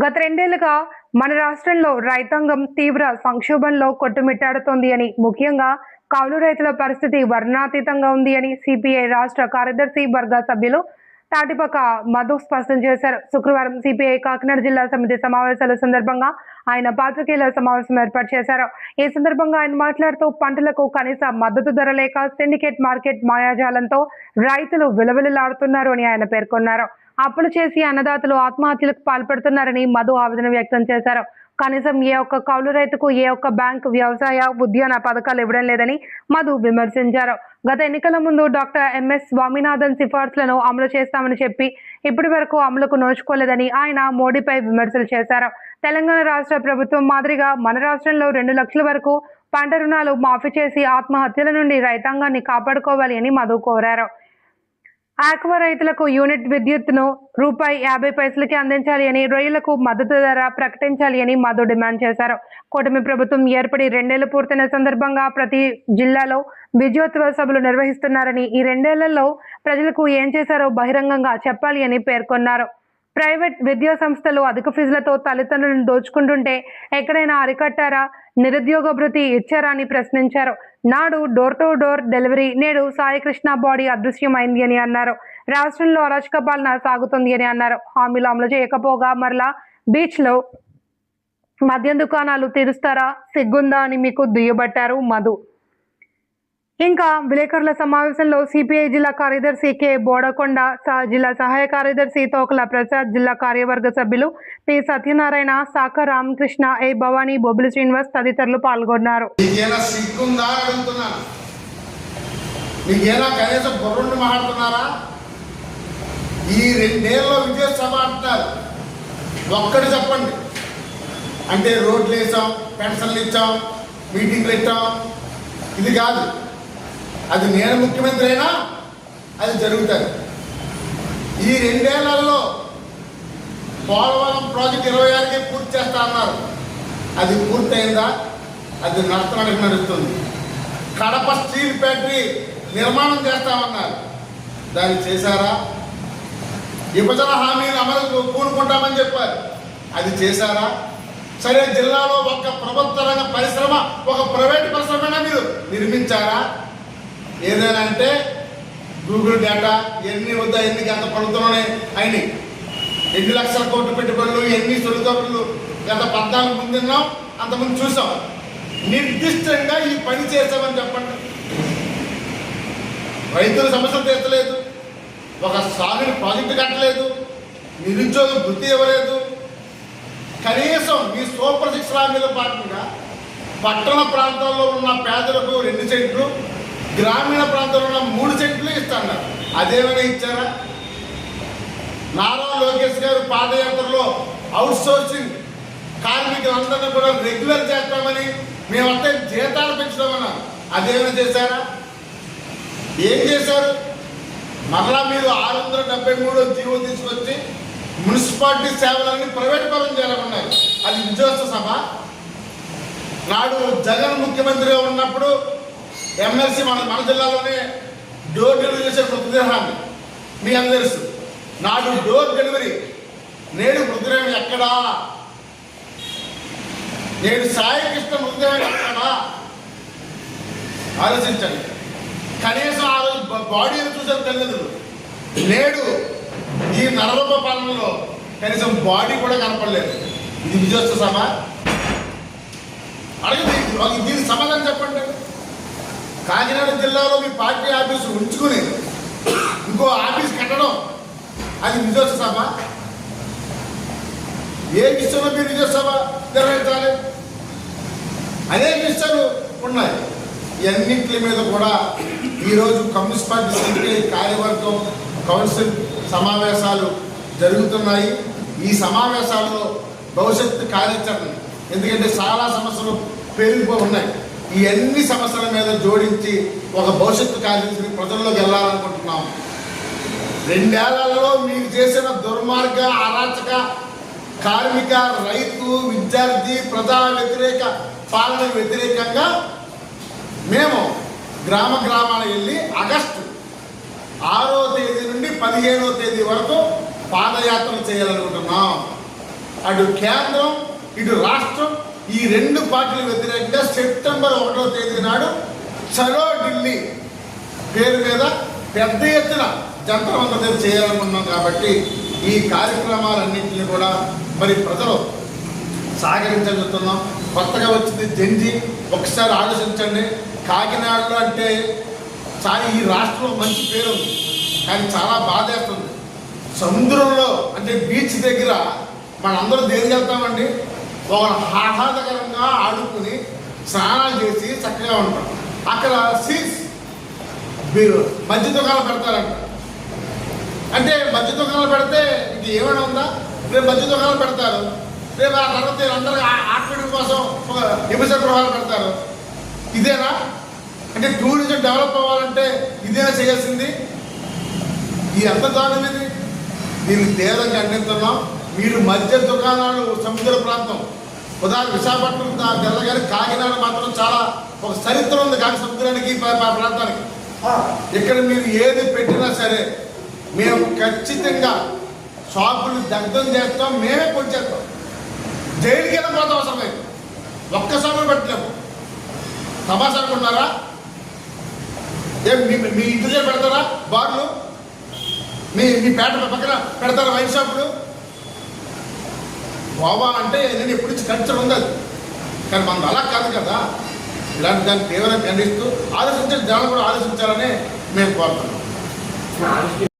గత రెండేళ్లుగా మన రాష్ట్రంలో రైతాంగం తీవ్ర సంక్షోభంలో కొట్టుమిట్టాడుతోంది అని, ముఖ్యంగా కౌలు రైతుల పరిస్థితి వర్ణాతీతంగా ఉంది అని సిపిఐ రాష్ట్ర కార్యదర్శి వర్గ సభ్యులు తాటిపక్క మధు స్పష్టం చేశారు. శుక్రవారం సిపిఐ కాకినాడ జిల్లా సమితి సమావేశాల సందర్భంగా ఆయన పాత్రికేయుల సమావేశం ఏర్పాటు చేశారు. ఈ సందర్భంగా ఆయన మాట్లాడుతూ, పంటలకు కనీస మద్దతు ధర లేక సిండికేట్ మార్కెట్ మాయాజాలంతో రైతులు విలవిలలాడుతున్నారు అని ఆయన పేర్కొన్నారు. అప్పులు చేసి అన్నదాతలు ఆత్మహత్యలకు పాల్పడుతున్నారని మధు ఆవేదన వ్యక్తం చేశారు. కనీసం ఏ ఒక్క కౌలు రైతుకు ఏ ఒక్క బ్యాంకు వ్యవసాయ ఉద్యాన పథకాలు ఇవ్వడం లేదని మధు విమర్శించారు. గత ఎన్నికల ముందు డాక్టర్ ఎంఎస్ స్వామినాథన్ సిఫార్సులను అమలు చేస్తామని చెప్పి ఇప్పటి వరకు అమలుకు నోచుకోలేదని ఆయన మోడీపై విమర్శలు చేశారు. తెలంగాణ రాష్ట్ర ప్రభుత్వం మాదిరిగా మన రాష్ట్రంలో 2 లక్షల వరకు పంట రుణాలు మాఫీ చేసి ఆత్మహత్యల నుండి రైతాంగాన్ని కాపాడుకోవాలి అని మధు కోరారు. ఆక్వా రైతులకు యూనిట్ విద్యుత్తును ₹50 అందించాలి అని, రొయ్యలకు మద్దతు ధర ప్రకటించాలి అని మధు డిమాండ్ చేశారు. కూటమి ప్రభుత్వం ఏర్పడి 2 ఏళ్లు పూర్తయిన సందర్భంగా ప్రతి జిల్లాలో విజయోత్సవ సభలు నిర్వహిస్తున్నారని, ఈ 2 ఏళ్లలో ప్రజలకు ఏం చేశారో బహిరంగంగా చెప్పాలి అని పేర్కొన్నారు. ప్రైవేట్ విద్యా సంస్థలు అధిక ఫీజులతో తల్లిదండ్రులను దోచుకుంటుంటే ఎక్కడైనా అరికట్టారా? నిరుద్యోగ భృతి ఇచ్చారా అని ప్రశ్నించారు. నాడు డోర్ టు డోర్ డెలివరీ, నేడు సాయి కృష్ణ బాడీ అదృశ్యమైంది అని అన్నారు. రాష్ట్రంలో అరాచక పాలన సాగుతుంది అని అన్నారు. హామీలు అమలు చేయకపోగా మరలా బీచ్లో మద్యం దుకాణాలు తెరుస్తారా? సిగ్గుందా అని మీకు దుయ్యబట్టారు మధు. ఇంకా విలేకరుల సమావేశంలో సిపిఐ జిల్లా కార్యదర్శి కె బోడకొండ, జిల్లా సహాయ కార్యదర్శి తోకల ప్రసాద్, జిల్లా కార్యవర్గ సభ్యులు పి సత్యనారాయణ, సాక రామకృష్ణ, ఏ భవానీ, బొబ్బిలి శ్రీనివాస్ తదితరులు పాల్గొన్నారు. ఈ 2 ఏళ్ళలో విజయోత్సవ అంటున్నారు, ఒక్కటి చెప్పండి. అంటే రోడ్లు వేసాం, పెన్షన్లు ఇచ్చాం, మీటింగ్లు ఇచ్చాం, ఇది కాదు. అది నేను ముఖ్యమంత్రి అయినా అది జరుగుతుంది. ఈ 2 ఏళ్లలో పోలవరం ప్రాజెక్ట్ 26కి పూర్తి చేస్తా అన్నారు. అది పూర్తయిందా? అది నడుస్తుంది. కడప స్టీల్ ఫ్యాక్టరీ నిర్మాణం చేస్తామన్నారు, దాన్ని చేశారా? విభజన హామీలు అమలు కూనుకుంటామని చెప్పారు, అది చేశారా? సరే, జిల్లాలో ఒక ప్రభుత్వ రంగ పరిశ్రమ, ఒక ప్రైవేట్ పరిశ్రమ మీరు నిర్మించారా? ఏదైనా అంటే గూగుల్ డేటా ఎన్ని వద్దా, ఎన్ని గత ప్రభుత్వంలోనే అయినాయి. 2 లక్షల కోట్ల పెట్టుబడులు, ఎన్ని తొలిదొడులు గత 14 ముందున్నాం, అంతకుముందు చూసాం. నిర్దిష్టంగా ఈ పని చేసామని చెప్పండి. రైతుల సమస్యలు తీర్చలేదు, ఒక సాగుని ప్రాజెక్టు కట్టలేదు, నిరుద్యోగ వృత్తి ఇవ్వలేదు. కనీసం ఈ సూపర్ 6 హామీల భాగంగా పట్టణ ప్రాంతాల్లో ఉన్న పేదలకు 2 సెంట్లు, గ్రామీణ ప్రాంతంలో ఉన్న 3 సెంట్లు ఇస్తున్నారు. అదేమైనా ఇచ్చారా? నారా లోకేష్ గారు పాదయాత్రలో అవుట్ సోర్సింగ్ కార్మికులందరినీ కూడా రెగ్యులర్ చేస్తామని, మేమంతా జీతాలు పెంచుతామన్నారు. అదేమైనా చేశారా? ఏం చేశారు? మరలా మీరు 673 జీవో తీసుకొచ్చి మున్సిపాలిటీ సేవలన్నీ ప్రైవేట్ పరం చేయాలన్నారు. అది విజయోత్సవ సభ. నాడు జగన్ ముఖ్యమంత్రిగా ఉన్నప్పుడు ఎమ్మెల్సీ మన జిల్లాలోనే డోర్ డెలివరీ చేసే మృతదేహాన్ని మీ అందరూ తెలుసు. నాడు డోర్ డెలివరీ, నేడు మృతదేహం ఎక్కడా? నేడు సాయి కృష్ణ మృతదేహం ఎక్కడా? ఆలోచించండి. కనీసం ఆ రోజు బాడీని చూసే తల్లిదండ్రులు. నేడు ఈ నరరూప పాలనలో కనీసం బాడీ కూడా కనపడలేదు. ఇది విజయోత్సవ సభ? అడిగి దీనికి సమాధానం చెప్పండి. కాకినాడ జిల్లాలో మీ పార్టీ ఆఫీసు ఉంచుకుని ఇంకో ఆఫీస్ కట్టడం, అది విజయోత్సవ సభ? ఏ విషయంలో మీరు విజయోత్సవ నిర్వహించాలి? అనేక విషయాలు ఉన్నాయి. ఇవన్నింటి మీద కూడా ఈరోజు కమ్యూనిస్ట్ పార్టీ సిపిఐ కార్యవర్గం కౌన్సిల్ సమావేశాలు జరుగుతున్నాయి. ఈ సమావేశాల్లో భవిష్యత్తు కార్యాచరణ, ఎందుకంటే చాలా సమస్యలు పెరిగిపోయి ఉన్నాయి. ఈ అన్ని సమస్యల మీద జోడించి ఒక భవిష్యత్తు కార్యాచరణ ప్రజల్లోకి వెళ్ళాలనుకుంటున్నాం. 2 ఏళ్లలో మీరు చేసిన దుర్మార్గ, అరాచక, కార్మిక, రైతు, విద్యార్థి, ప్రజా వ్యతిరేక పాలనకు వ్యతిరేకంగా మేము గ్రామాలు వెళ్ళి ఆగస్టు 6వ తేదీ నుండి 15వ తేదీ వరకు పాదయాత్రలు చేయాలనుకుంటున్నాం. అటు కేంద్రం ఇటు రాష్ట్రం ఈ రెండు పార్టీల వ్యతిరేకంగా సెప్టెంబర్ 1వ తేదీ నాడు చలో ఢిల్లీ పేరు మీద పెద్ద ఎత్తున జంతర్ మంతర్ చేయాలనుకున్నాం. కాబట్టి ఈ కార్యక్రమాలన్నింటినీ కూడా మరి ప్రజలు సహకరించగలుగుతున్నాం. కొత్తగా వచ్చింది జెన్జీ, ఒకసారి ఆలోచించండి. కాకినాడలో అంటే చాలా ఈ రాష్ట్రంలో మంచి పేరు ఉంది, కానీ చాలా బాధేస్తుంది. సముద్రంలో అంటే బీచ్ దగ్గర మనందరూ దేనికి వెళ్తామండి? ఒక ఆహ్లాదకరంగా ఆడుకుని స్నానాలు చేసి చక్కగా ఉంటాం. అక్కడ సీట్స్ మధ్య దుకాణాలు పెడతారంట. అంటే మధ్య దుకాణాలు పెడితే ఇది ఏమైనా ఉందా? రేపు మధ్య దుకాణాలు పెడతారు, రేపు ఆ తర్వాత అందరూ ఆక్రమణ కోసం హింస గృహాలు పెడతారు. ఇదేనా అంటే టూరిజం డెవలప్ అవ్వాలంటే ఇదేనా చేయాల్సింది? ఈ ఎంత దానం ఇది? దీన్ని తీవ్రంగా ఖండిస్తున్నాం. మీరు మధ్య దుకాణాలు సముద్ర ప్రాంతం ఉదాహరణ విశాఖపట్నం తెల్లగారి కాకినాడ మాత్రం చాలా ఒక చరిత్ర ఉంది కానీ సముద్రానికి ప్రాంతానికి. ఇక్కడ మీరు ఏది పెట్టినా సరే మేము ఖచ్చితంగా షాపులు దగ్ధం చేస్తాం, మేమే కొంచేస్తాం. జైలుకి వెళ్ళిపోతాం అవసరమైంది. ఒక్క షాపులు పెట్టలేము. తమాషా అనుకున్నారా? ఏం మీ ఇంటి దగ్గర పెడతారా బార్లు? మీ పేట పక్కన పెడతారా వైన్ షాపులు? గోవా అంటే నేను ఎప్పటి నుంచి కల్చర్ ఉంది అది, కానీ మనది అలా కాదు కదా. ఇలాంటి దాన్ని తీవ్రంగా ఖండిస్తూ ఆలోచించే జనాలు కూడా ఆలోచించాలని మేము కోరుతున్నాం.